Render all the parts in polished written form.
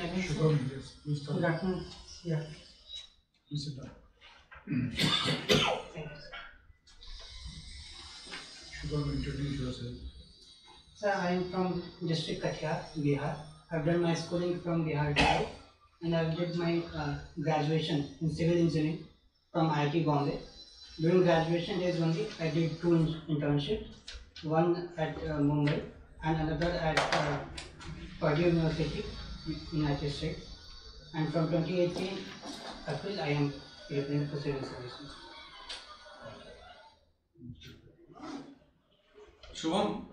Shubham, yes, please Good start. afternoon. Yeah. Please sit down. Thanks. Shubham, introduce yourself. Sir, I am from district Kathiawar, Bihar. I've done my schooling from Bihar itself, and I've did my graduation in civil engineering from IIT Bombay. During graduation days only, I did two internships, one at Mumbai and another at Purdue University, United States. And from 2018 April, I am preparing for civil services. Shubham,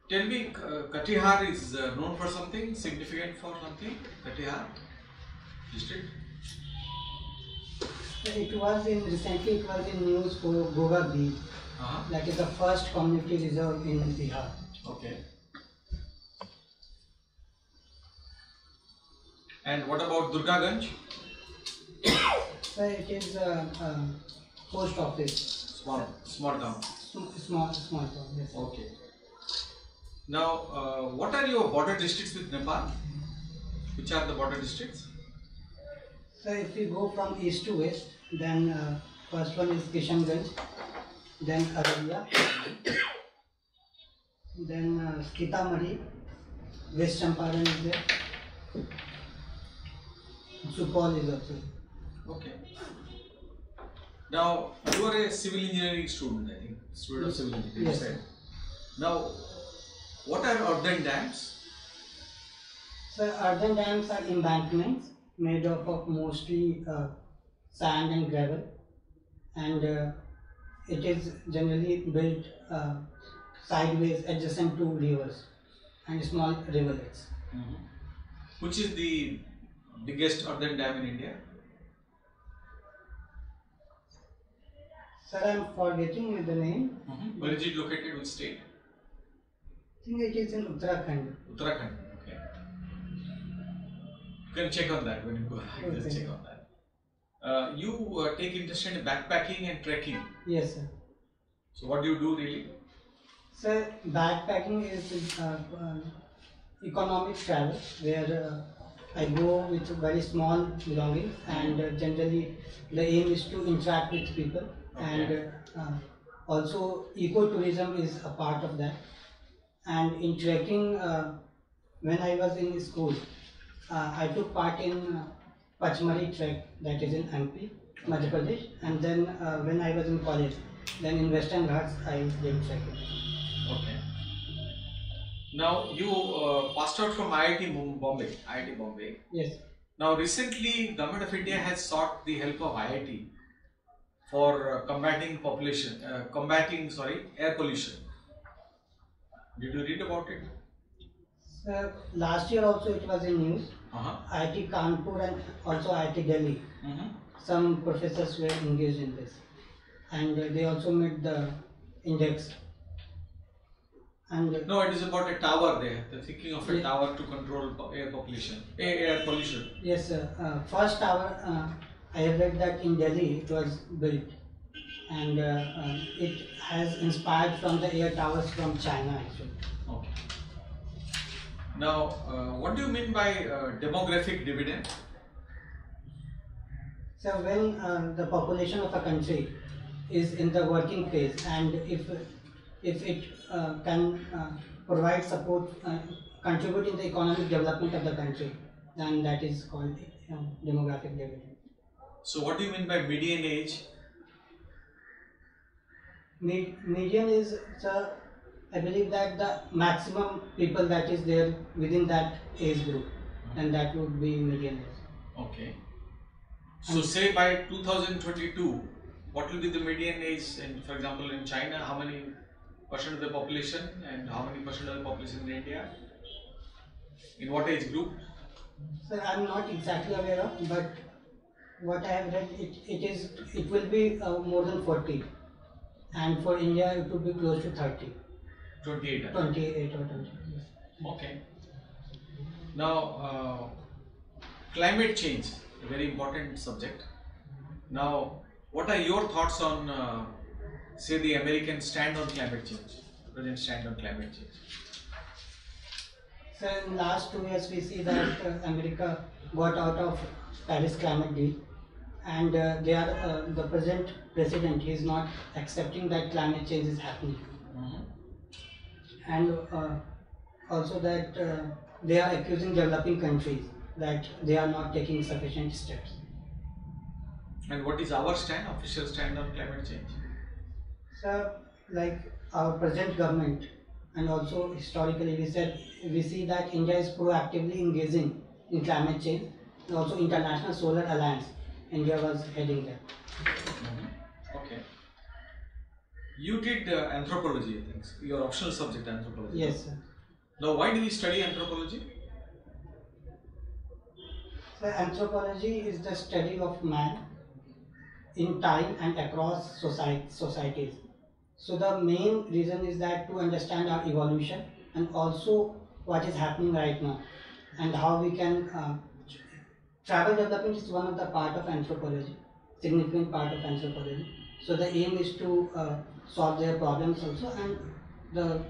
tell me, Katihar is known for something, significant for something? Katihar district? Recently it was in news for Goga Beach. That is the first community reserve in Bihar. Okay. And what about Durgaganj? So it is a post office. Small town. Small town, yes. Okay. Now, what are your border districts with Nepal? Which are the border districts? So if we go from east to west, then first one is Kishanganj, then Araria, then Sitamarhi, West Champaran is there, Supal is also. Okay. Now, you are a civil engineering student, I think. Student of civil engineering. Yes. Right? Now, what are earthen dams? So earthen dams are embankments made up of mostly sand and gravel, and it is generally built sideways adjacent to rivers and small rivulets. Which is the biggest earthen dam in India? Sir, I am forgetting the name. Where is it located? Which state? I think it is in Uttarakhand. Uttarakhand. Okay. You can check on that when you go. Just Okay. check on that. You take interest in backpacking and trekking. Yes, sir. So what do you do really? Sir, backpacking is economic travel where I go with very small belongings, and generally the aim is to interact with people. Okay. And also ecotourism is a part of that. And in trekking, when I was in school, I took part in Pachmari trek, that is in MP, Madhya Pradesh. And then when I was in college, then in Western Ghats I did trekking. Okay. Now you passed out from IIT Bombay. IIT Bombay. Yes. Now recently, Government of India has sought the help of IIT for combating air pollution. Did you read about it? Sir, last year also it was in news. IIT Kanpur and also IIT Delhi. Some professors were engaged in this, and they also made the index. And No, it is about a tower there. They're thinking of a tower to control air pollution. yes, sir. First tower, I have read that in Delhi it was built, and it has inspired from the air towers from China actually. Okay. Now, what do you mean by demographic dividend? So when the population of a country is in the working phase, and if it can provide support, contribute in the economic development of the country, then that is called demographic dividend. So, what do you mean by median age? Median is, sir, I believe that the maximum people that is there within that age group, and that would be median age. Okay. So, say by 2022, what will be the median age? And for example, in China, how many percent of the population, and how many percent of the population in India? In what age group? Sir, I am not exactly aware of, but what I have read, it will be more than 40, and for India it would be close to 30. 28. 28 or 20. Yes. Okay. Now, climate change, a very important subject. Now, what are your thoughts on, say, the American stand on climate change, present stand on climate change? So in last 2 years, we see that America got out of Paris climate deal, and the present president is not accepting that climate change is happening, and also that they are accusing developing countries that they are not taking sufficient steps. And what is our stand, official stand on climate change? So, like our present government, and also historically, we see that India is proactively engaging in climate change, and also International Solar Alliance. India was heading that. Okay. You did anthropology, I think. Your optional subject, anthropology. Yes, sir. Now, why do we study anthropology? So, anthropology is the study of man in time and across societies. So the main reason is that to understand our evolution and also what is happening right now and how we can travel development is one of the part of anthropology, significant part of anthropology. So the aim is to solve their problems also and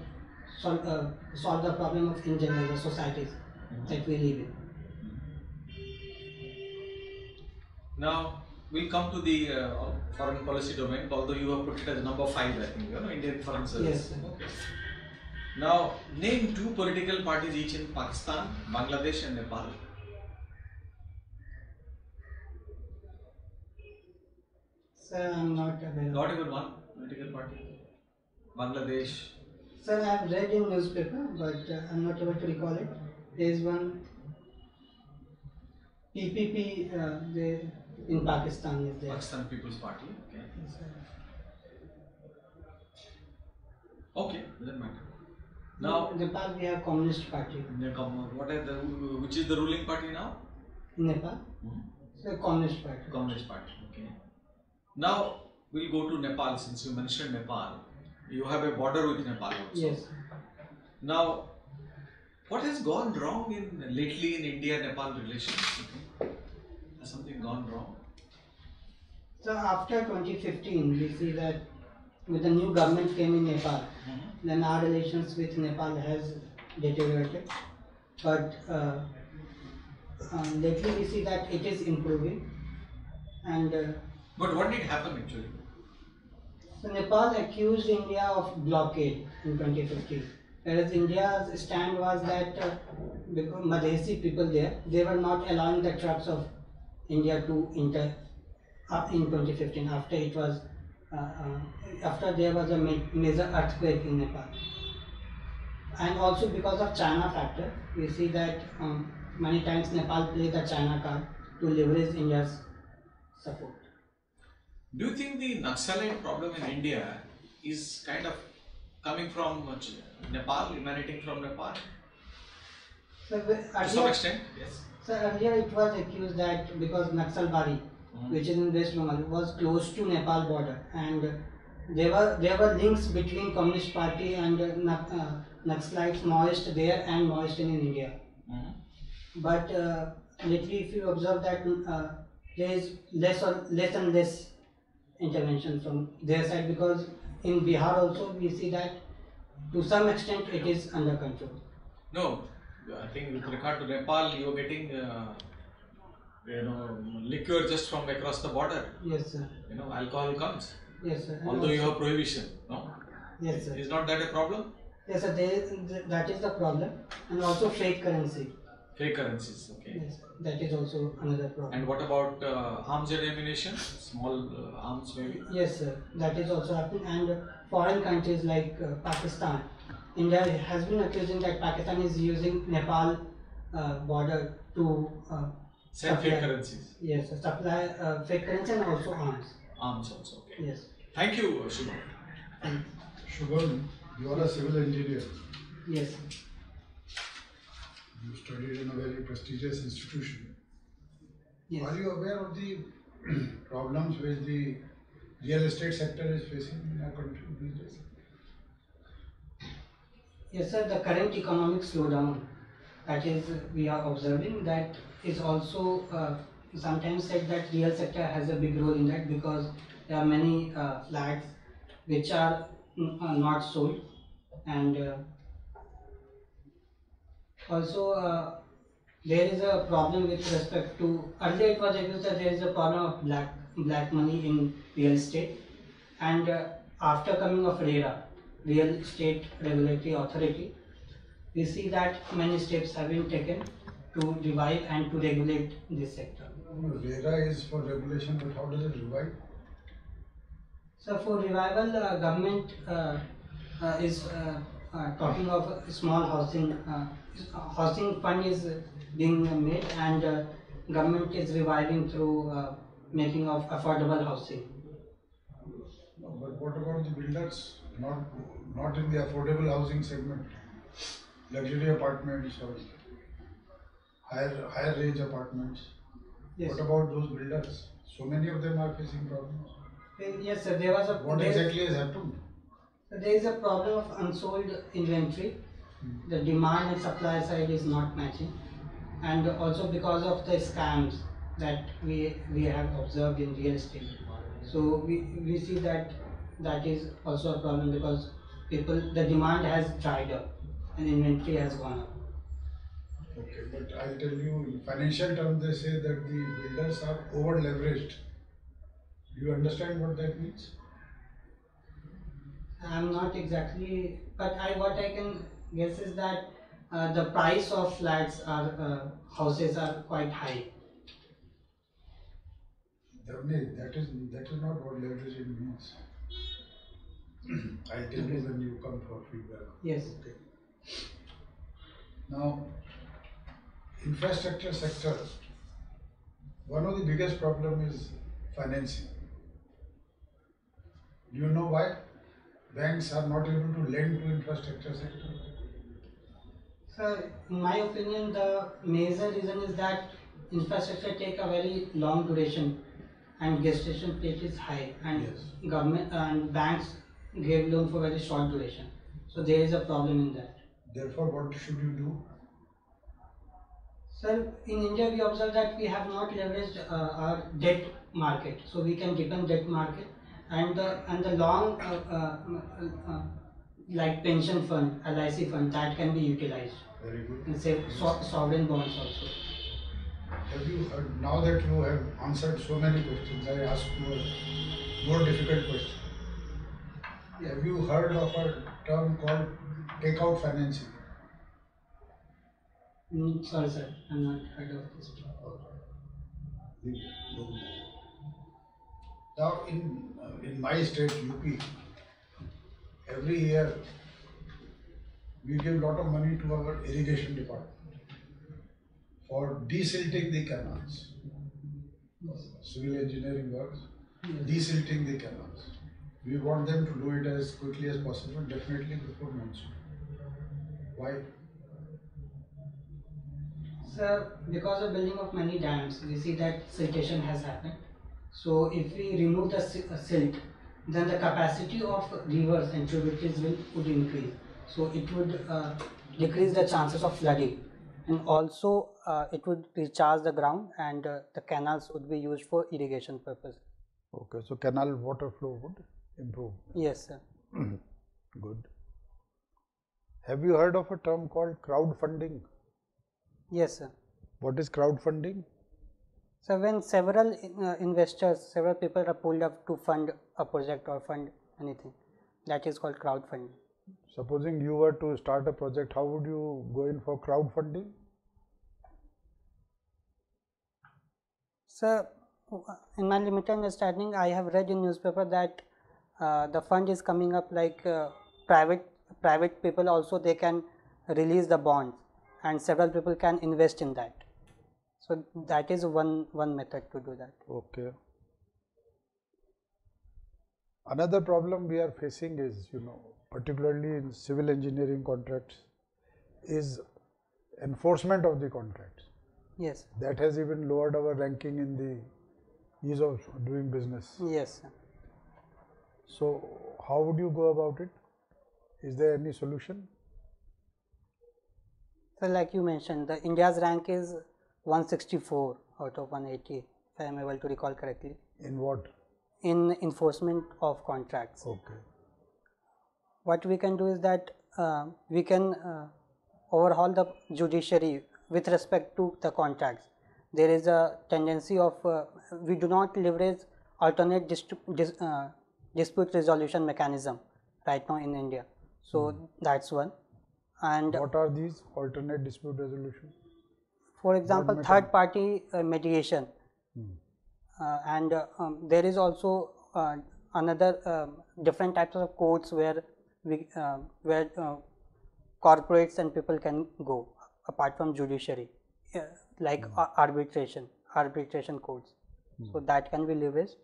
solve the problem of in general the societies that we live in. Now we'll come to the foreign policy domain, although you have put it as number 5, I think, Indian Foreign Service. Yes, sir. Okay. Now, name 2 political parties each in Pakistan, Bangladesh and Nepal. Sir, I'm not aware. Not even one political party. Bangladesh. Sir, I have read in newspaper, but I'm not able to recall it. There is one PPP in Pakistan is there. Pakistan People's Party. Okay. Yes, sir. Okay, doesn't matter. Now, In Nepal we have Communist Party. which is the ruling party now? In Nepal, so Communist Party. Communist Party. Okay. Now we'll go to Nepal, since you mentioned Nepal. You have a border with Nepal also. Yes. Now, what has gone wrong lately in India-Nepal relations? Has something gone wrong? So after 2015, we see that with the new government came in Nepal, then our relations with Nepal has deteriorated. But lately we see that it is improving. And But what did happen actually? so Nepal accused India of blockade in 2015. Whereas India's stand was that because Madhesi people there, they were not allowing the trucks of India to enter up in 2015 after it was after there was a major earthquake in Nepal. And also because of China factor, we see that many times Nepal played the China card to leverage India's support. Do you think the Naxalite problem in India is kind of coming from Nepal, emanating from Nepal? So To some extent, yes. So earlier it was accused that because Naxalbari, which is in West Bengal, was close to Nepal border, and there were links between Communist Party and Naxalites Maoist there and Maoist in India. But lately, if you observe that there is less and less intervention from their side, because in Bihar also we see that to some extent it is under control. No, I think with regard to Nepal, you are getting liquor just from across the border. Yes, sir. Alcohol comes. Yes, sir. Although you have prohibition, no? Yes, sir. Is not that a problem? Yes, sir. That is the problem, and also fake currency. Fake currencies, okay. Yes, that is also another problem. And what about arms and ammunition? Small arms maybe? Yes, sir. That is also happening. And foreign countries like Pakistan, India has been accusing that Pakistan is using Nepal border to Send fake currencies. Yes, sir. Supply fake currency and also arms. Arms also, okay. Yes. Thank you, Shubham. Shubham, you are a civil engineer. Yes, sir. You studied in a very prestigious institution. Yes. Are you aware of the problems which the real estate sector is facing in our country these days? Yes, sir. The current economic slowdown that is we are observing, that is also sometimes said that real sector has a big role in that, because there are many flats which are not sold, and Also, there is a problem with respect to earlier it was accused that there is a problem of black money in real estate, and after coming of RERA, Real Estate Regulatory Authority, we see that many steps have been taken to revive and to regulate this sector. RERA is for regulation, but how does it revive? So for revival, government is talking of a small housing fund is being made, and government is reviving through making of affordable housing. No, but what about the builders? Not in the affordable housing segment, luxury apartments or higher range apartments. Yes. What about those builders? So many of them are facing problems. Yes, sir. There was a What exactly has happened? there is a problem of unsold inventory. The demand and supply side is not matching, and also because of the scams that we have observed in real estate. So we see that is also a problem because the demand has dried up and inventory has gone up. Okay, but I'll tell you, in financial terms, they say that the builders are over leveraged. Do you understand what that means? I'm not exactly, but what I can guess is that the price of flats are houses are quite high. That is not what leveraging means. I'll tell you when you come for feedback. Yes. Okay. Now, infrastructure sector, one of the biggest problem is financing. Do you know why? Banks are not able to lend to infrastructure sector. Sir, in my opinion, the major reason is that infrastructure take a very long duration and gestation period is high, and Yes. government and banks give loan for very short duration. So there is a problem in that. Therefore, what should you do? Sir, in India we observe that we have not leveraged our debt market, so we can depend debt market and the long like pension fund, LIC fund, that can be utilized. Very good. And say sovereign bonds also. Have you heard, now that you have answered so many questions, I ask you a more difficult question. Have you heard of a term called takeout financing? Sorry, sir, I'm not heard of this. Now, in my state, UP, every year we give a lot of money to our irrigation department for desilting the canals. Civil engineering works, desilting the canals. We want them to do it as quickly as possible, definitely before monsoon. Why? Sir, because of building of many dams, we see that siltation has happened. So if we remove the silt, then the capacity of rivers and tributaries would increase. So it would decrease the chances of flooding, and also it would recharge the ground, and the canals would be used for irrigation purpose. Okay, so canal water flow would improve. Yes, sir. Good. Have you heard of a term called crowdfunding? Yes, sir. What is crowdfunding? So when several investors, several people are pulled up to fund a project or fund anything, that is called crowdfunding. Supposing you were to start a project, how would you go in for crowdfunding? So in my limited understanding, I have read in newspaper that the fund is coming up like private people also, they can release the bonds and several people can invest in that. So that is one method to do that. Okay. Another problem we are facing is, particularly in civil engineering contracts, is enforcement of the contracts. Yes. That has even lowered our ranking in the ease of doing business. Yes, sir. So how would you go about it? Is there any solution? So like you mentioned, the India's rank is 164 out of 180, if I am able to recall correctly. In what? In enforcement of contracts. Okay. What we can do is that we can overhaul the judiciary with respect to the contracts. There is a tendency of we do not leverage alternate dispute resolution mechanism right now in India. So that's one. And What are these alternate dispute resolution? for example, third party mediation. And there is also another different types of courts where corporates and people can go apart from judiciary, like arbitration courts. So that can be leveraged.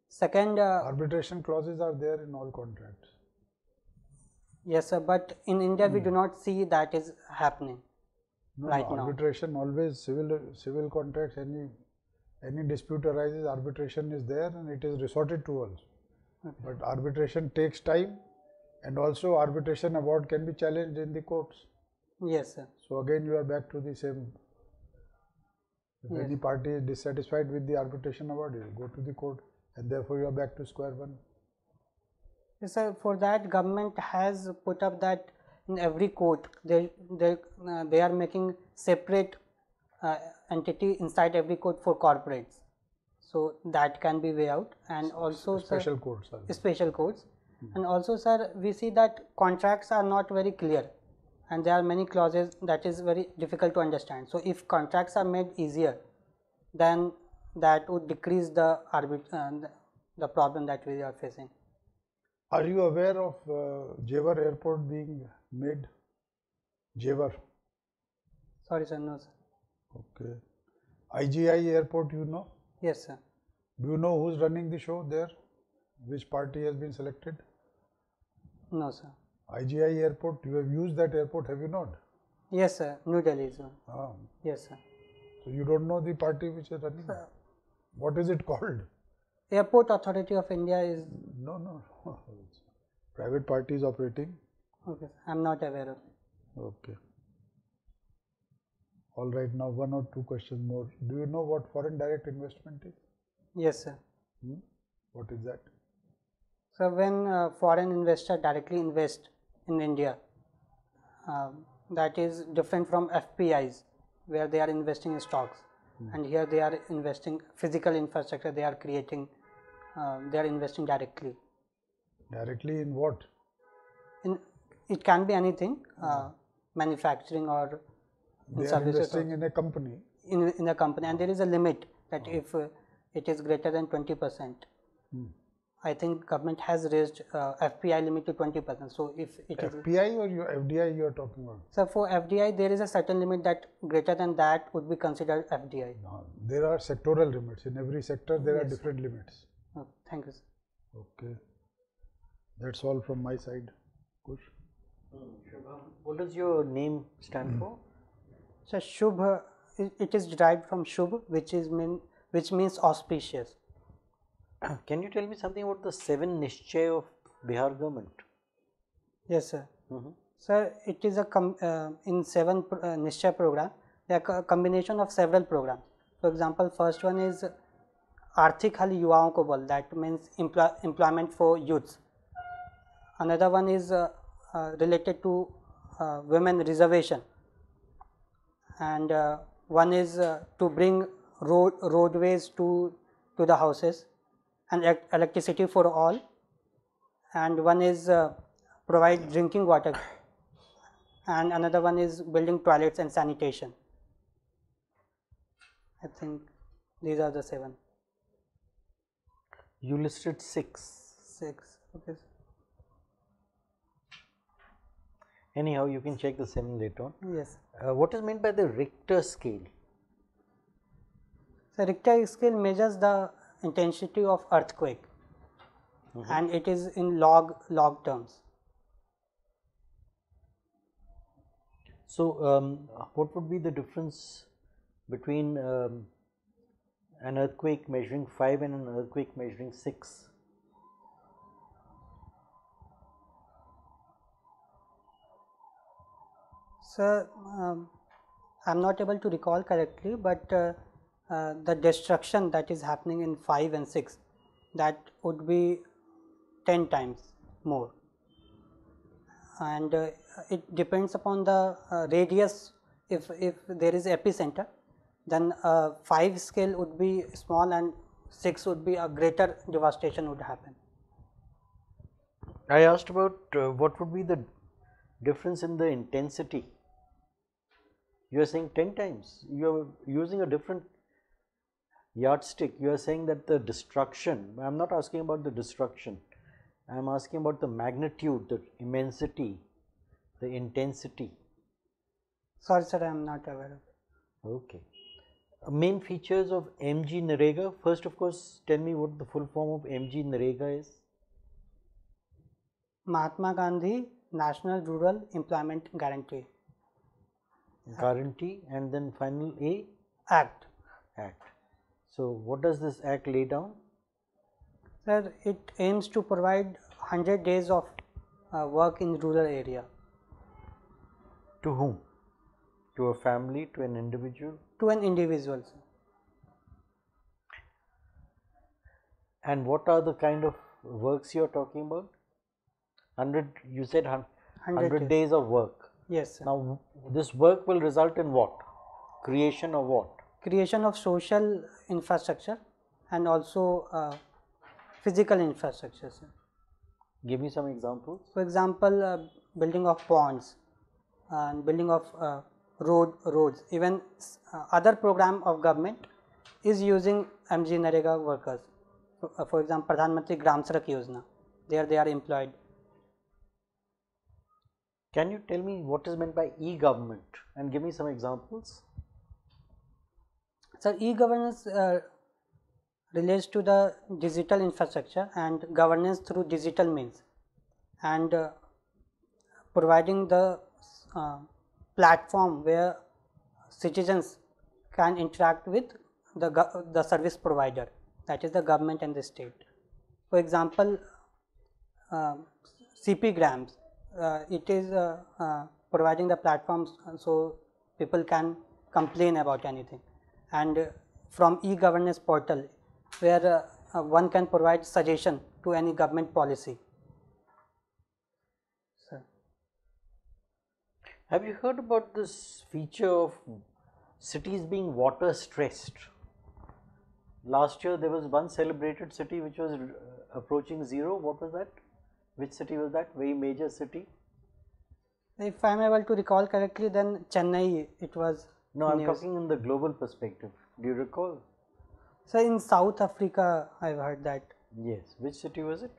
Second, Arbitration clauses are there in all contracts. yes sir, but in India we do not see that is happening right now. Arbitration always civil contracts, any dispute arises, arbitration is there and it is resorted to also. But arbitration takes time, and also arbitration award can be challenged in the courts. Yes sir. So again you are back to the same. If any party is dissatisfied with the arbitration award, you go to the court, and therefore you are back to square one. Yes sir, for that government has put up that in every court they are making separate entity inside every court for corporates. So that can be way out, and also Special sir, courts are there. special courts. And also sir, we see that contracts are not very clear, and there are many clauses that is very difficult to understand. So if contracts are made easier, then that would decrease the the problem that we are facing. Are you aware of Jewar Airport being made? Jewar. Sorry sir, no sir. Okay. IGI Airport, you know? Yes sir. Do you know who's running the show there? Which party has been selected? No sir. IGI Airport, you have used that airport, have you not? Yes sir, New Delhi is one. Ah. Yes sir. So you don't know the party which is running? What is it called? Airport Authority of India is, No. Private party is operating. okay, I'm not aware of it. Okay. All right, now one or two questions more. Do you know what foreign direct investment is? Yes sir. What is that? So when foreign investor directly invest in India, that is different from FPIs where they are investing in stocks, and here they are investing physical infrastructure, they are creating, they are investing directly. Directly in what? It can be anything, manufacturing or They are services investing in a company. in a company, and there is a limit that if it is greater than 20%. I think government has raised FPI limit to 20%. So if it is FPI or your FDI you are talking about? so for FDI there is a certain limit that greater than that would be considered FDI. No, there are sectoral limits. In every sector there are different limits. Oh, thank you sir. Okay. That's all from my side. Kush? What does your name stand for? So Shubh, it is derived from Shubh, which means auspicious. Can you tell me something about the 7 Nischay of Bihar government? Yes sir. Sir, it is a in 7 Nischay program, they are a combination of several programs. For example, first one is Arthik Hal Yuvaon Ko Bal, that means employment for youths. Another one is related to women reservation, and one is to bring roadways to the houses and electricity for all, and one is provide drinking water, and another one is building toilets and sanitation. I think these are the 7. You listed 6. 6. Okay. Anyhow, you can check the 7 later on. Yes. What is meant by the Richter scale? So Richter scale measures the intensity of earthquake, and it is in log terms. So, what would be the difference between an earthquake measuring 5 and an earthquake measuring 6? Sir, I'm not able to recall correctly, but the destruction that is happening in 5 and 6, that would be 10 times more. and it depends upon the radius. If there is epicenter, then 5 scale would be small and 6 would be a greater devastation would happen. I asked about what would be the difference in the intensity. You are saying 10 times. You are using a different yardstick. You are saying that the destruction, I am not asking about the destruction, I am asking about the magnitude, the immensity, the intensity. Sorry sir, I am not aware of it. Okay. Main features of MG Narega. First, of course, tell me what the full form of MG Narega is. Mahatma Gandhi National Rural Employment Guarantee Guarantee, and then final A, Act. Act. So, what does this Act lay down? Sir, it aims to provide 100 days of work in rural area. To whom? To a family, to an individual? To an individual, sir. And what are the kind of works you are talking about? 100, you said 100 days of work. Yes, sir. Now, this work will result in what? Creation of what? Creation of social infrastructure and also physical infrastructure, sir. Give me some examples. For example, building of ponds and building of roads. Even other program of government is using MG Narega workers. For example, Pradhan Mantri Gram Sadak Yojana. There they are employed. Can you tell me what is meant by e-government and give me some examples? So, e-governance relates to the digital infrastructure and governance through digital means, and providing the platform where citizens can interact with the service provider, that is the government and the state. For example, CP Grams, it is providing the platforms so people can complain about anything, and from e-governance portal where one can provide suggestion to any government policy. Sir. Have you heard about this feature of cities being water stressed? Last year there was one celebrated city which was approaching zero. What was that? Which city was that? Very major city? If I am able to recall correctly, then Chennai it was. No, I am talking in the global perspective. Do you recall? So in South Africa, I have heard that. Yes. Which city was it?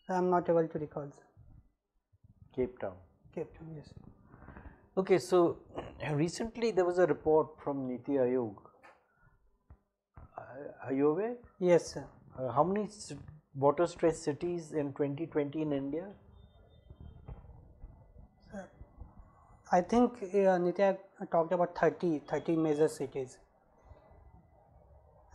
I am not able to recall. Sir. Cape Town. Cape Town, yes. Okay, so recently there was a report from Niti Aayog. Are you aware? Yes, sir. How many water stressed cities in 2020 in India? I think Niti Aayog talked about 30 major cities,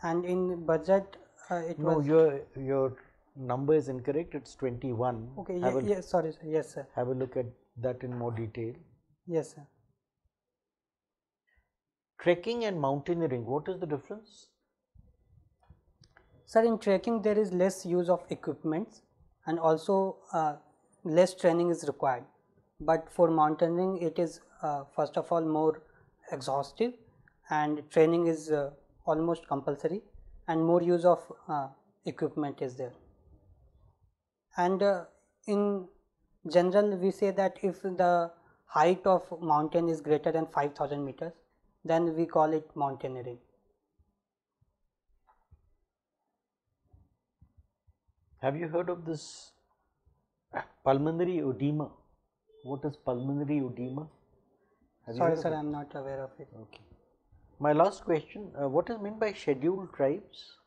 and in budget it was. No, your number is incorrect. It's 21. Okay. Yes. Sorry, sir. Yes, sir. Have a look at that in more detail. Yes, sir. Trekking and mountaineering. What is the difference? Sir, in trekking there is less use of equipments and also less training is required. But for mountaineering, it is first of all more exhaustive, and training is almost compulsory, and more use of equipment is there. And in general, we say that if the height of mountain is greater than 5,000 meters, then we call it mountaineering. Have you heard of this pulmonary edema? What is pulmonary edema? Sorry, sir, I am not aware of it. Okay. My last question, what is meant by scheduled tribes?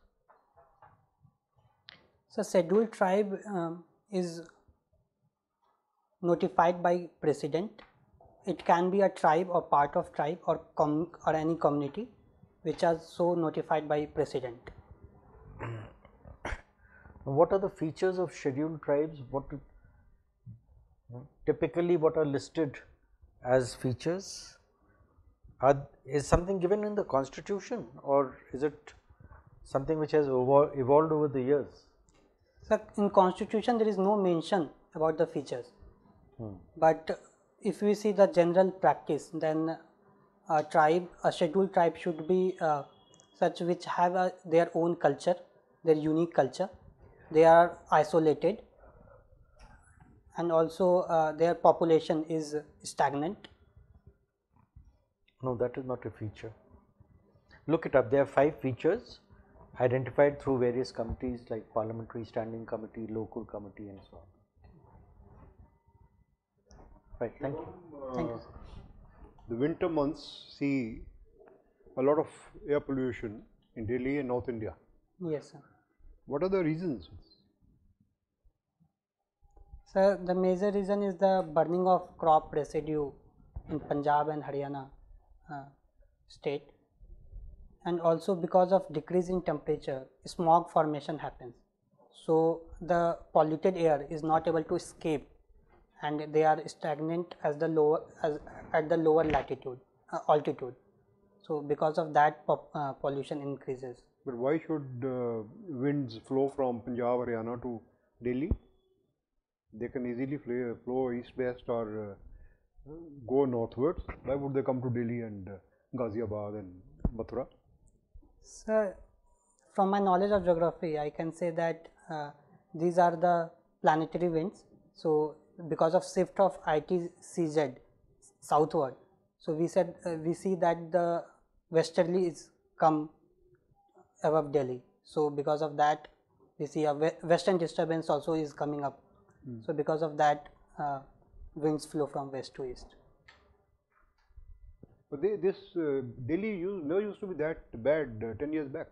So, scheduled tribe is notified by president. It can be a tribe or part of tribe or any community which are so notified by president. What are the features of scheduled tribes? Typically what are listed as features? Is something given in the constitution or is it something which has evolved over the years? So in constitution there is no mention about the features. But if we see the general practice, then a tribe, a scheduled tribe should be such which have their own culture, their unique culture. They are isolated, and also their population is stagnant. No, that is not a feature. Look it up. There are 5 features identified through various committees like Parliamentary Standing Committee, Local Committee, and so on. Right, thank you. Thank you. The winter months see a lot of air pollution in Delhi and North India. Yes, sir. What are the reasons? Sir, the major reason is the burning of crop residue in Punjab and Haryana state, and also because of decrease in temperature, smog formation happens. So the polluted air is not able to escape, and they are stagnant at the lower latitude altitude. So because of that, pollution increases. But why should winds flow from Punjab, Haryana to Delhi? They can easily flow east-west or go northwards. Why would they come to Delhi and Ghaziabad and Mathura? Sir, from my knowledge of geography, I can say that these are the planetary winds. So because of shift of ITCZ southward, so we see that the westerly is come above Delhi. So because of that, we see a western disturbance also is coming up. So because of that, winds flow from west to east. But Delhi never used to be that bad 10 years back.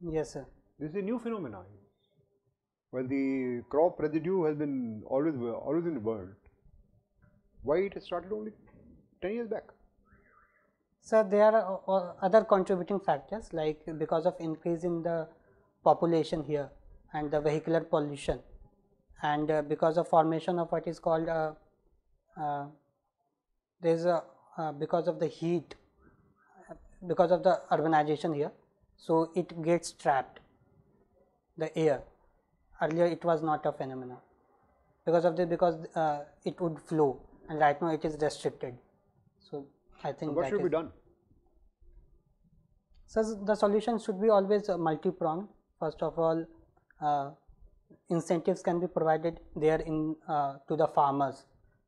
Yes, sir. This is a new phenomenon. Well, the crop residue has been always in the world. Why it started only 10 years back? So there are other contributing factors, like because of increase in the population here and the vehicular pollution, and because of formation of what is called because of the heat, because of the urbanization here, so it gets trapped, the air. Earlier it was not a phenomenon because it would flow, and right now it is restricted. So I think what should be done? So the solution should be always multi-pronged. First of all, incentives can be provided there to the farmers,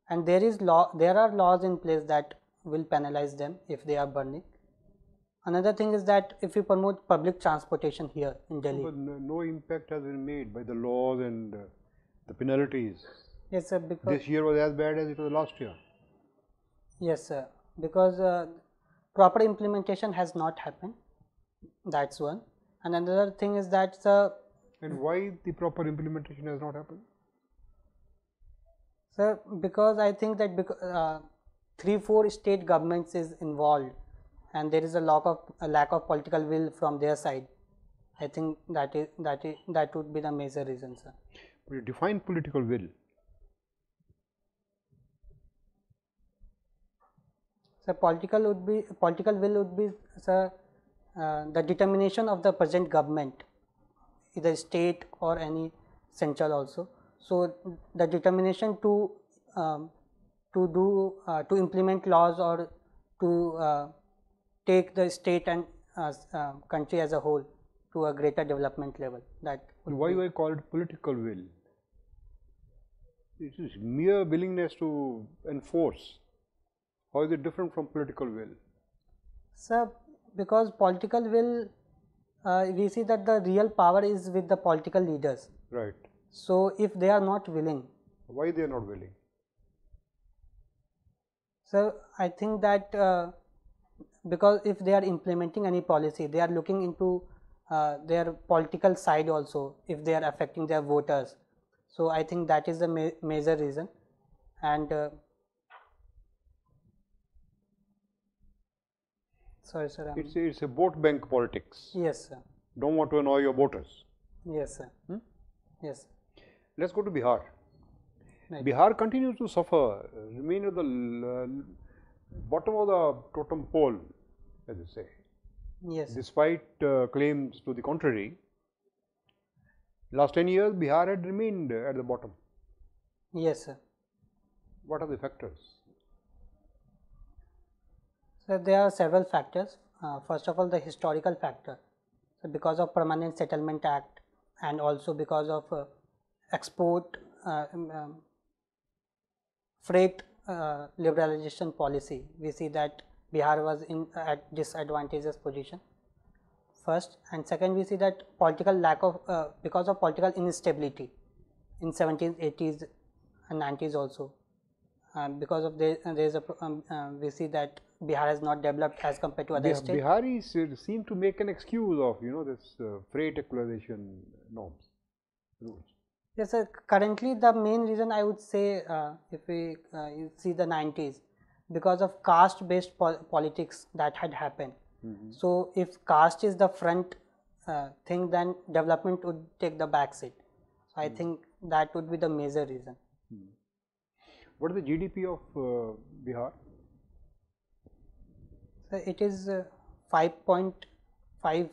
and there are laws in place that will penalize them if they are burning. Another thing is that if you promote public transportation here in Delhi. But no impact has been made by the laws and the penalties. Yes, sir. Because this year was as bad as it was last year. Yes, sir. Because proper implementation has not happened. That's one. And another thing is that And why the proper implementation has not happened? Sir, because I think that 3-4 state governments is involved, and there is a lack of political will from their side. I think that would be the major reason, sir. But you define political will. So political will would be, sir, the determination of the present government, either state or any central also. So the determination to implement laws or to take the state and country as a whole to a greater development level. Why do I call it political will? It is mere willingness to enforce. How is it different from political will? Sir, because political will, we see that the real power is with the political leaders. Right. So if they are not willing. Why they are not willing? So I think that because if they are implementing any policy, they are looking into their political side also, if they are affecting their voters. So I think that is the major reason. And sorry, sir. It's a vote bank politics. Yes, sir. Don't want to annoy your voters. Yes, sir. Yes. Let's go to Bihar. Right. Bihar continues to suffer, remain at the bottom of the totem pole, as you say. Yes. Despite claims to the contrary. Last 10 years, Bihar had remained at the bottom. Yes, sir. What are the factors? So there are several factors. First of all, the historical factor. So because of Permanent Settlement Act and also because of export freight liberalization policy, we see that Bihar was in at disadvantageous position. First, and second, we see that political lack of because of political instability in 1780s and 90s also. Because of there is a we see that Bihar has not developed as compared to other states. Biharis seem to make an excuse of this freight equalization norms rules. Yes, sir. Currently, the main reason I would say, if we see the 90s, because of caste-based politics that had happened. So, if caste is the front thing, then development would take the back seat. So, I think that would be the major reason. What is the GDP of Bihar? So, it is 5.5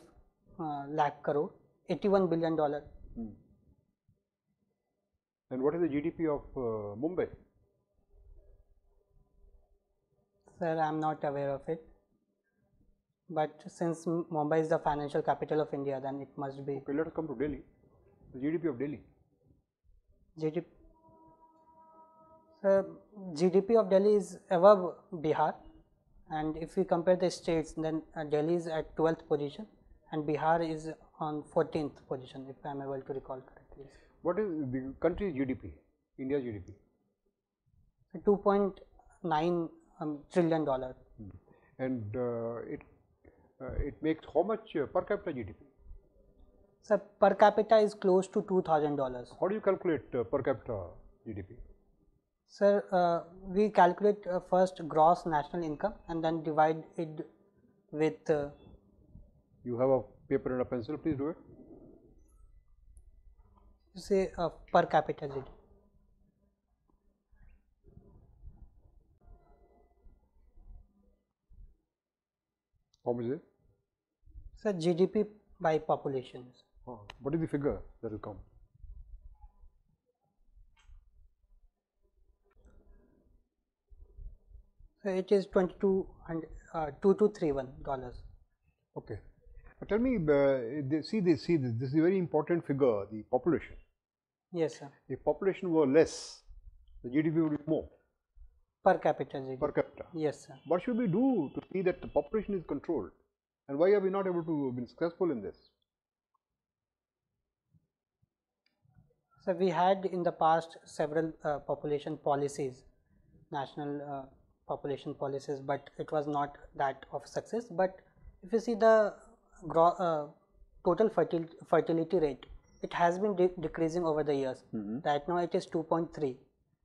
lakh crore, $81 billion. And what is the GDP of Mumbai? Sir, I am not aware of it. But since Mumbai is the financial capital of India, then it must be. Okay, let us come to Delhi. The GDP of Delhi. GDP. So, GDP of Delhi is above Bihar, and if we compare the states, then Delhi is at 12th position and Bihar is on 14th position, if I am able to recall correctly. What is the country's GDP, India's GDP? $2.9 trillion. And it makes how much per capita GDP? So, per capita is close to $2,000. How do you calculate per capita GDP? Sir, we calculate first gross national income and then divide it with. You have a paper and a pencil, please do it. Say per capita GDP. How much is it? So, GDP by population. What is the figure that will come? So, it is $2231. Okay. But tell me, see this is a very important figure, the population. Yes, sir. If population were less, the GDP would be more. Per capita GDP. Per capita. Yes, sir. What should we do to see that the population is controlled? And why are we not able to be successful in this? So, we had in the past several population policies, national population policies, but it was not that of success. But if you see the total fertility rate, it has been decreasing over the years. Right now it is 2.3,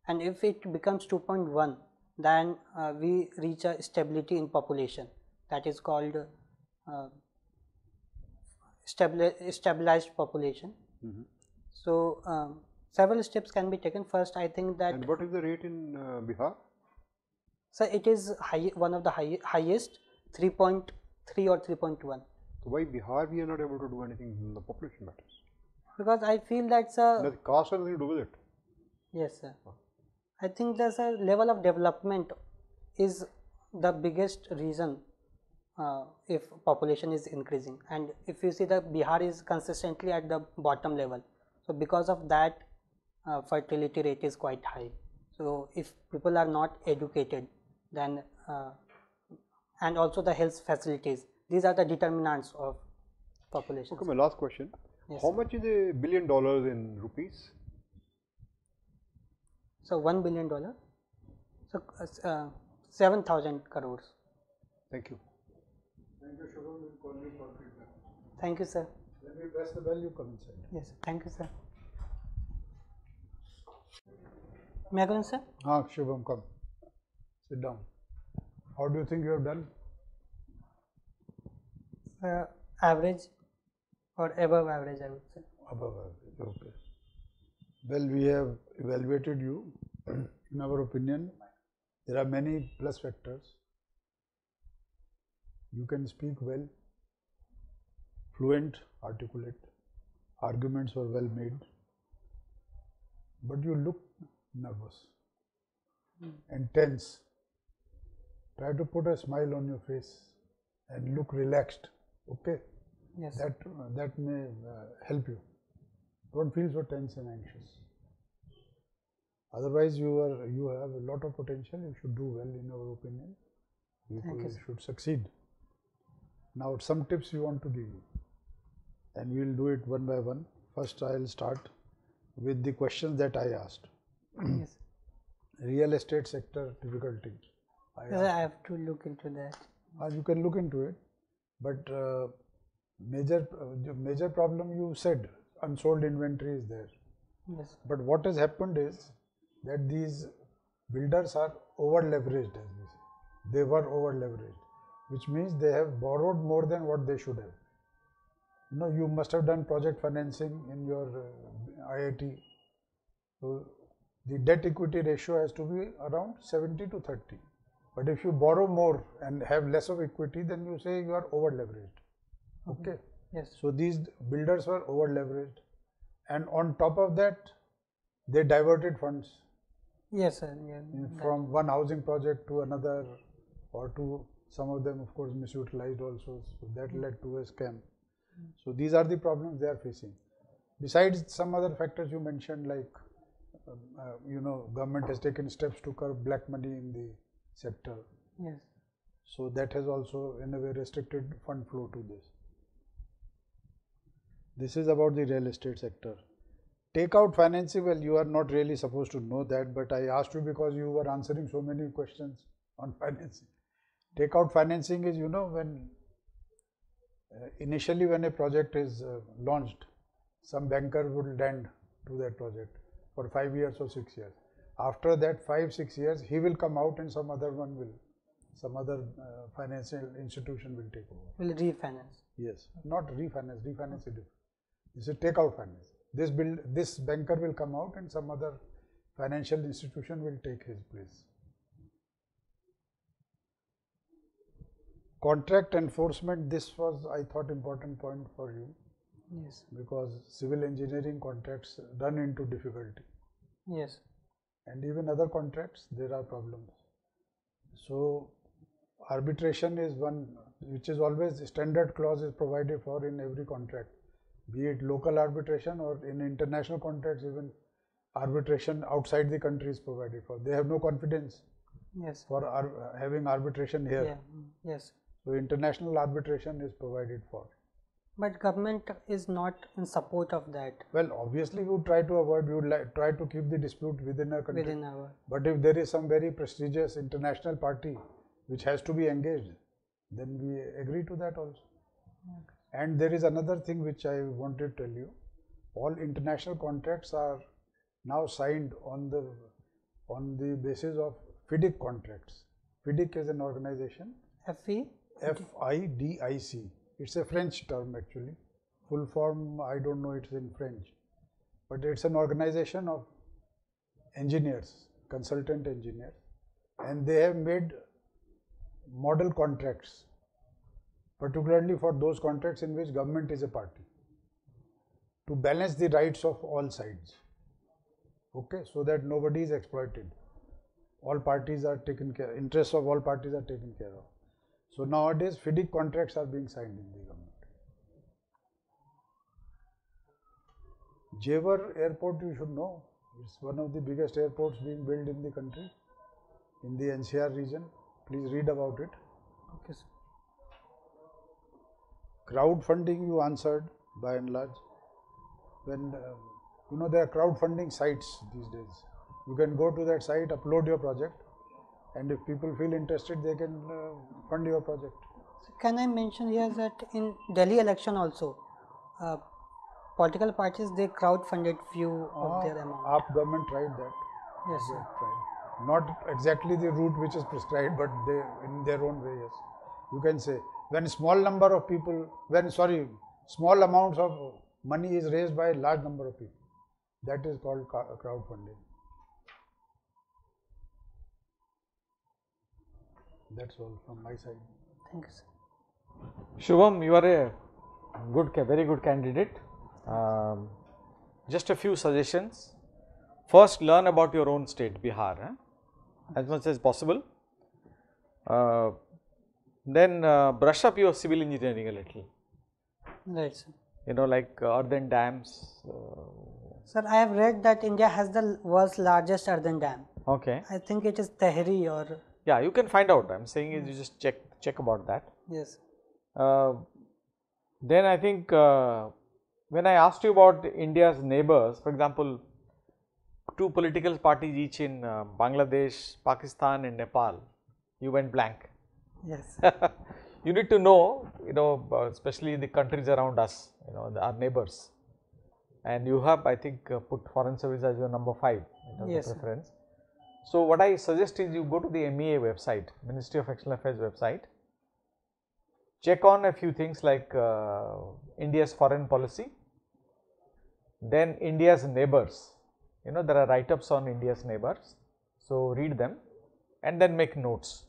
and if it becomes 2.1, then we reach a stability in population, that is called stabilized population. So, several steps can be taken. First, I think that. And what is the rate in Bihar? So, it is one of the highest, 3.3 or 3.1. So, why Bihar we are not able to do anything in the population matters? Because I feel that's a. The caste has nothing to do with it. Yes, sir. I think there's a level of development is the biggest reason if population is increasing, and if you see that Bihar is consistently at the bottom level. So, because of that, fertility rate is quite high. So, if people are not educated, then and also the health facilities, these are the determinants of population. Okay, my last question. Yes, How sir. much is $1 billion in rupees? So, $1 billion. So, 7,000 crores. Thank you. Thank you, Shubham. We'll call you for feedback. Thank you, sir. When we press the bell, you come inside. Yes, thank you, sir. May I go in, sir? Shubham, come. Sit down. How do you think you have done? Average or above average, I would say. Above average, okay. Well, we have evaluated you. In our opinion, there are many plus factors. You can speak well, fluent, articulate. arguments were well made, but you look nervous and tense. Try to put a smile on your face and look relaxed. Okay, Yes. that may help you. Don't feel so tense and anxious. Otherwise, you have a lot of potential. You should do well, in our opinion. Thank you, You sir. should succeed. Now, some tips we want to give you, and we will do it one by one. First, I will start with the questions that I asked. Yes. Real estate sector difficulty. Yes, I have to look into that. You can look into it, but major problem you said, unsold inventory is there. Yes. But what has happened is that these builders are over leveraged, as we say. They were over leveraged, which means they have borrowed more than what they should have. You know, you must have done project financing in your IIT. So the debt equity ratio has to be around 70 to 30. But if you borrow more and have less of equity, then you say you are over leveraged. Okay. Yes. So these builders were over leveraged, and on top of that, they diverted funds Yes, sir. Yeah. from one housing project to another, or to some of them, of course, misutilized also. So that led to a scam. So these are the problems they are facing. Besides some other factors you mentioned, like government has taken steps to curb black money in the sector. Yes. So that has also in a way restricted fund flow to this. This is about the real estate sector. Takeout financing, well, you are not really supposed to know that, but I asked you because you were answering so many questions on financing. Takeout financing is, when initially when a project is launched, some banker would lend to that project for 5 years or 6 years. After that 5-6 years, he will come out and some other financial institution will take over. Will refinance. Yes, not refinance. Refinance is different. This is takeout finance. This banker will come out and some other financial institution will take his place. Contract enforcement. This was, I thought, important point for you. Yes. Because civil engineering contracts run into difficulty. Yes. And even other contracts, there are problems. So arbitration is one which is always standard clause is provided for in every contract, be it local arbitration or in international contracts, even arbitration outside the country is provided for. They have no confidence Yes. for having arbitration here. Yeah. Yes. So international arbitration is provided for. But government is not in support of that. Well, obviously, we would try to avoid, we would try to keep the dispute within our country. Within our. But if there is some very prestigious international party which has to be engaged, then we agree to that also. Okay. And there is another thing which I wanted to tell you. All international contracts are now signed on the basis of FIDIC contracts. FIDIC is an organization. FE? FIDIC. It's a French term actually. Full form, I don't know, it's in French. But it's an organization of engineers, consultant engineers, and they have made model contracts, particularly for those contracts in which government is a party, to balance the rights of all sides. Okay, so that nobody is exploited. All parties are taken care, interests of all parties are taken care of. So nowadays, FIDIC contracts are being signed in the government. Jewar Airport, you should know, it's one of the biggest airports being built in the country, in the NCR region. Please read about it. Okay, sir. Crowdfunding, you answered by and large. When there are crowdfunding sites these days. You can go to that site, upload your project, and if people feel interested, they can fund your project. So can I mention here that in Delhi election also, political parties, they crowd-funded few of their amount. AAP government tried that. Yes, sir. They tried. Not exactly the route which is prescribed, but they, in their own way, yes. You can say, when small number of people, small amounts of money is raised by a large number of people, that is called crowdfunding. That's all from my side. Thank you, sir. Shubham, you are a very good candidate. Just a few suggestions. First, learn about your own state, Bihar, as much as possible. Then brush up your civil engineering a little. Right, sir. You know, like earthen dams. Sir, I have read that India has the world's largest earthen dam. Okay. I think it is Tehri or Yeah, you can find out. I'm saying is you just check about that. yes. Then I think when I asked you about India's neighbors, for example, two political parties each in Bangladesh, Pakistan, and Nepal, you went blank. Yes. You need to know, especially the countries around us, our neighbors. And you have, I think, put foreign service as your number 5 in terms Yes, of sir. preference. So what I suggest is you go to the MEA website, Ministry of External Affairs website, check on a few things like India's foreign policy, then India's neighbors. There are write-ups on India's neighbors, so read them and then make notes.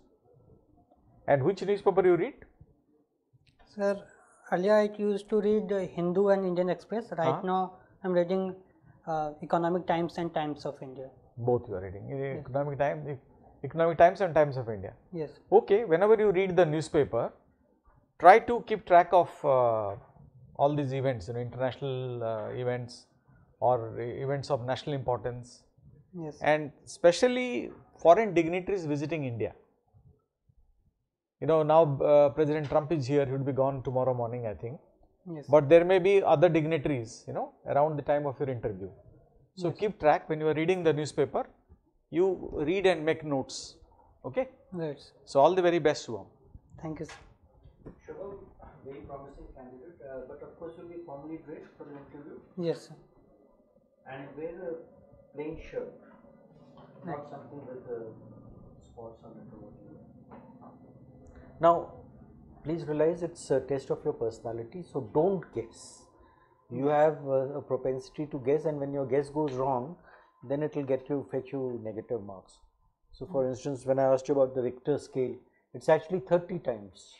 And which newspaper you read? Sir, earlier I used to read Hindu and Indian Express. Right now I am reading Economic Times and Times of India. Both you are reading. Economic Times and Times of India. Yes. Okay, whenever you read the newspaper, try to keep track of all these events, international events or events of national importance, Yes. and especially foreign dignitaries visiting India. Now President Trump is here, he will be gone tomorrow morning, I think. Yes. But there may be other dignitaries, around the time of your interview. So keep track when you are reading the newspaper, you read and make notes. Okay. Right. So all the very best, Shubham. Thank you, sir. Shubham, very promising candidate, but of course you'll be formally dressed for the interview Yes, sir. and wear a plain shirt, not something with spots on it or whatever. Now, please realize it's a test of your personality, so don't guess. You have a propensity to guess, and when your guess goes wrong, then it will fetch you negative marks. So, for instance, when I asked you about the Richter scale, it's actually 30 times.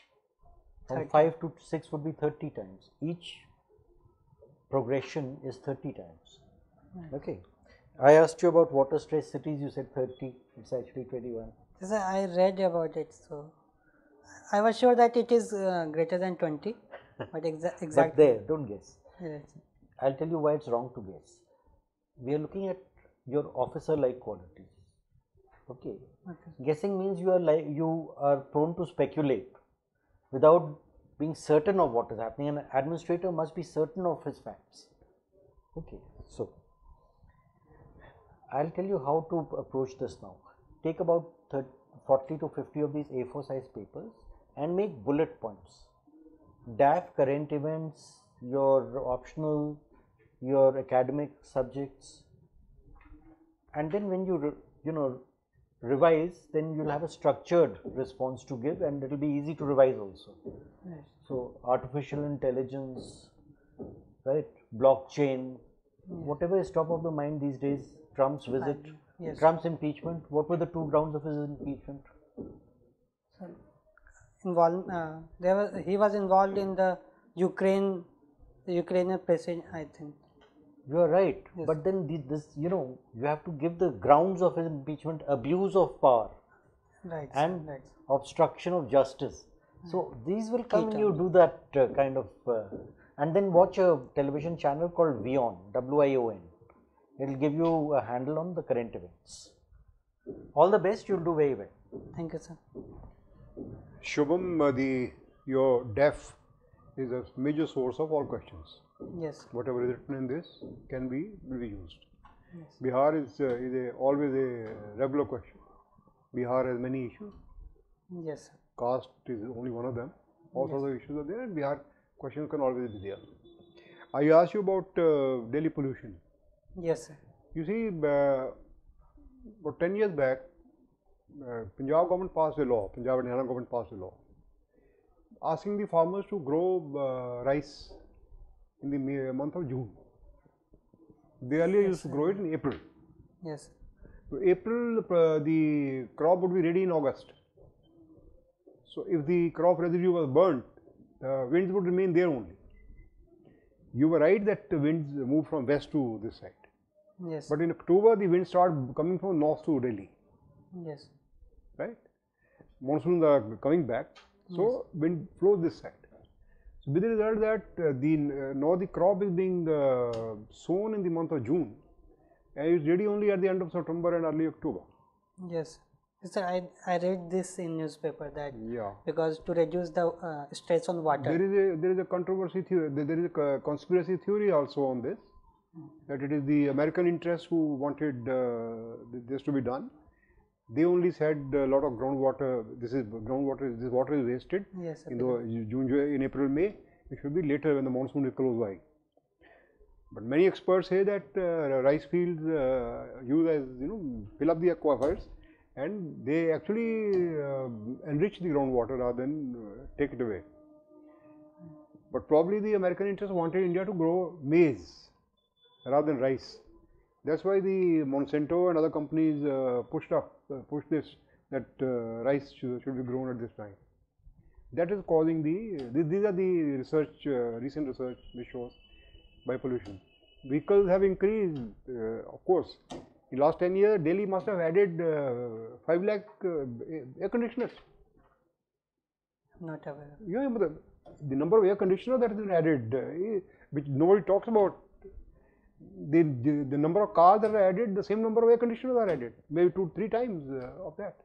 From 5 to 6 would be 30 times. Each progression is 30 times. Okay. I asked you about water stress cities, you said 30, it's actually 21. Yes, sir, I read about it, so I was sure that it is greater than 20, but exactly. But there, don't guess. Yes. I'll tell you why it's wrong to guess. We are looking at your officer-like qualities. Okay. Guessing means you are prone to speculate without being certain of what is happening. An administrator must be certain of his facts. Okay. So I'll tell you how to approach this now. Take about 40 to 50 of these A4 size papers and make bullet points. DAF, current events, your optional, your academic subjects, and then when you revise, then you'll have a structured response to give, and it'll be easy to revise also. Yes. So artificial intelligence, right, blockchain, whatever is top of the mind these days. Trump's visit, Yes. Trump's impeachment. What were the 2 grounds of his impeachment? He was involved in the Ukrainian president, I think. You are right, Yes. but then you have to give the grounds of his impeachment: abuse of power Right. and right. obstruction of justice. So these will come when you do that kind of, and then watch a television channel called WION, WION. It will give you a handle on the current events. All the best, you'll do very well. Thank you, sir. Shubham, your DEF is a major source of all questions. Yes. Whatever is written in this can be reused. Yes. Bihar is always a regular question. Bihar has many issues. Yes, sir. Caste is only one of them. All sorts of issues are there, and Bihar questions can always be there. I asked you about Delhi pollution. Yes, sir. You see, about 10 years back, Punjab government passed a law, Punjab and Haryana government passed a law, asking the farmers to grow rice in the month of June. They earlier used to grow it in April. Yes. So April, the crop would be ready in August. So if the crop residue was burnt, the winds would remain there only. you were right that the winds move from west to this side. Yes. But in October, the winds start coming from north to Delhi, Yes. right? Monsoons are coming back, so wind flows this side. So with the result that now the crop is being sown in the month of June, and it's ready only at the end of September and early October. Yes. Sir, I read this in newspaper that Yeah. because to reduce the stress on water. There is a controversy theory. There is a conspiracy theory also on this, that it is the American interests who wanted this to be done. They only said a lot of groundwater. This water is wasted Yes, sir. in the June, July, in April, May. It should be later when the monsoon is close by. But many experts say that rice fields use as fill up the aquifers, and they actually enrich the groundwater rather than take it away. But probably the American interests wanted India to grow maize rather than rice. That's why the Monsanto and other companies pushed this, that rice should be grown at this time. That is causing these are the recent research which shows by pollution. Vehicles have increased, of course. In last 10 years, Delhi must have added 5 lakh air conditioners. Not aware. Yeah, but the number of air conditioners that has been added, which nobody talks about. The number of cars that are added, the same number of air conditioners are added, maybe 2-3 times of that.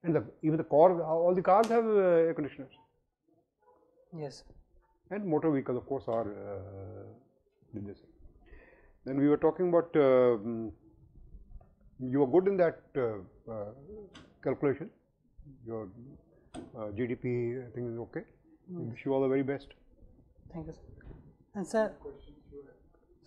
And even the car, all the cars have air conditioners. Yes. And motor vehicles, of course, are in this. Then we were talking about, you are good in that calculation. Your GDP, I think, is okay. Wish you all the very best. Thank you, sir. And sir,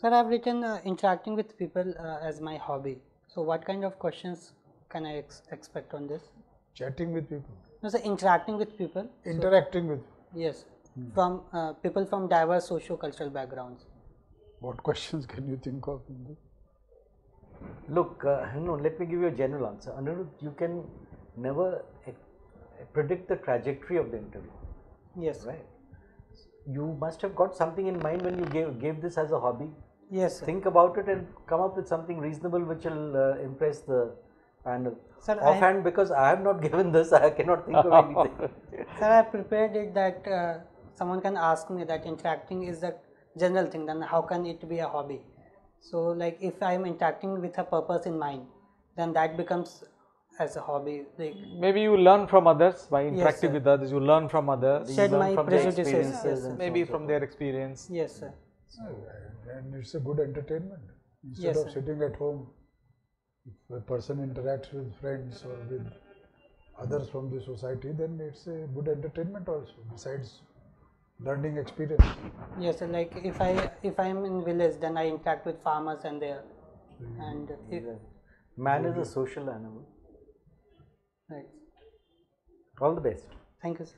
I've written interacting with people as my hobby. So what kind of questions can I expect on this? Chatting with people. No, sir, interacting with people. Interacting with. Yes, from people from diverse socio-cultural backgrounds. What questions can you think of in this? Look, let me give you a general answer. Anirudh, you can never predict the trajectory of the interview. Yes. Right. You must have got something in mind when you gave this as a hobby. Yes, sir. Think about it and come up with something reasonable which will impress the panel. Sir, offhand, because I have not given this, I cannot think of anything. Sir, I prepared it that someone can ask me that interacting is the general thing, then how can it be a hobby? So like if I am interacting with a purpose in mind, then that becomes as a hobby. Like maybe you learn from others by interacting sir. with others. You learn from others. shed you learn my from their prejudices. experiences, Yes, sir. maybe from their experience. Yes, sir. And it's a good entertainment. Instead Yes, of sir. sitting at home, if a person interacts with friends or with others from the society, then it's a good entertainment also, besides learning experience. Yes, sir. Like if I am in village, then I interact with farmers and there, and Man is a social animal. right. All the best. Thank you, sir.